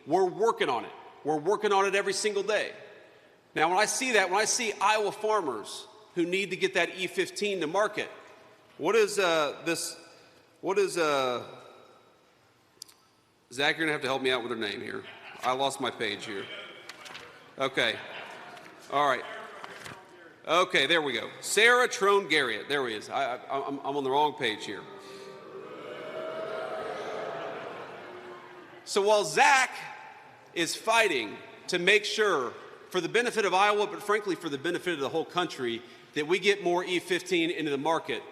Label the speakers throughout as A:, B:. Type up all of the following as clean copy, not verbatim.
A: We're working on it. We're working on it every single day. Now, when I see that, when I see Iowa farmers who need to get that E15 to market, what is Zach, you're gonna have to help me out with her name here. I lost my page here. Okay, all right. Okay, there we go. Sarah Trone Garriott, there he is. I'm on the wrong page here. So while Zach is fighting to make sure, for the benefit of Iowa, but frankly for the benefit of the whole country, that we get more E15 into the market.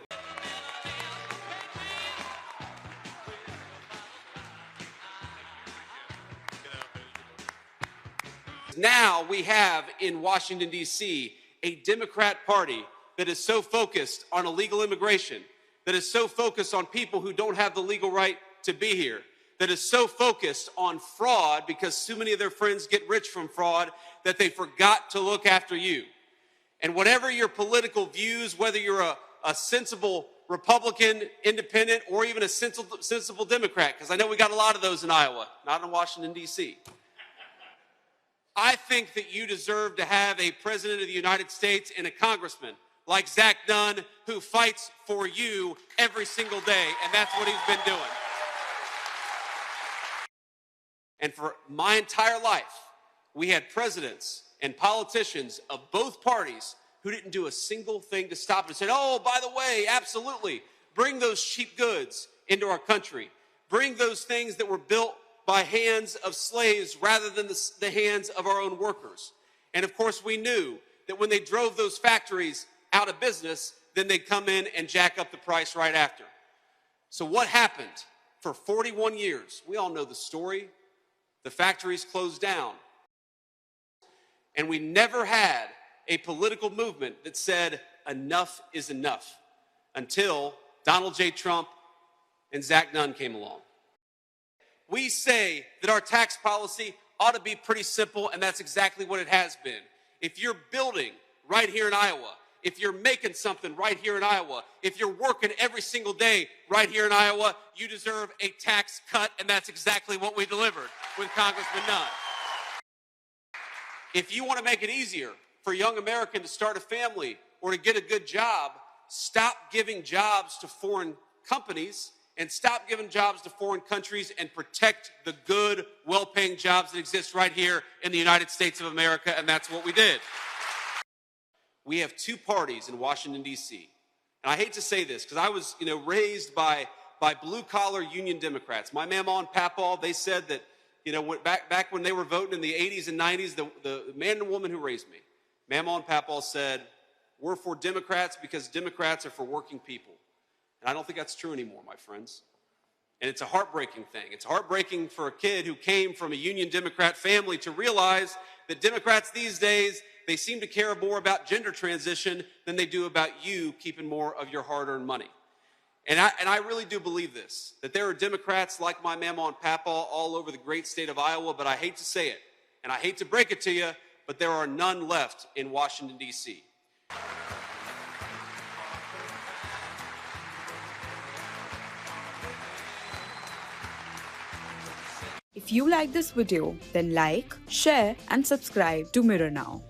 A: Now we have in Washington, D.C., a Democrat Party that is so focused on illegal immigration, that is so focused on people who don't have the legal right to be here, that is so focused on fraud because so many of their friends get rich from fraud that they forgot to look after you. And whatever your political views, whether you're a sensible Republican, independent, or even a sensible Democrat, because I know we got a lot of those in Iowa, not in Washington, D.C., I think that you deserve to have a president of the United States and a congressman like Zach Dunn who fights for you every single day, and that's what he's been doing. And for my entire life, we had presidents and politicians of both parties who didn't do a single thing to stop it and said, oh, by the way, absolutely, bring those cheap goods into our country. Bring those things that were built by hands of slaves rather than the hands of our own workers. And of course, we knew that when they drove those factories out of business, then they'd come in and jack up the price right after. So what happened for 41 years? We all know the story. The factories closed down. And we never had a political movement that said enough is enough until Donald J. Trump and Zach Dunn came along. We say that our tax policy ought to be pretty simple, and that's exactly what it has been. If you're building right here in Iowa, if you're making something right here in Iowa, if you're working every single day right here in Iowa, you deserve a tax cut, and that's exactly what we delivered with Congressman Dunn. If you want to make it easier for a young American to start a family or to get a good job, stop giving jobs to foreign companies and stop giving jobs to foreign countries and protect the good, well-paying jobs that exist right here in the United States of America, and that's what we did. We have two parties in Washington, D.C. And I hate to say this because I was, raised by blue-collar union Democrats. My mama and papa, they said that, back when they were voting in the 80s and 90s, the man and woman who raised me, mama and papa said, we're for Democrats because Democrats are for working people. And I don't think that's true anymore, my friends. And it's a heartbreaking thing. It's heartbreaking for a kid who came from a union Democrat family to realize that Democrats these days, they seem to care more about gender transition than they do about you keeping more of your hard-earned money. And I really do believe this, that there are Democrats like my mama and papa all over the great state of Iowa, but I hate to say it, and I hate to break it to you, but there are none left in Washington, D.C.
B: If you like this video, then like, share and subscribe to Mirror Now.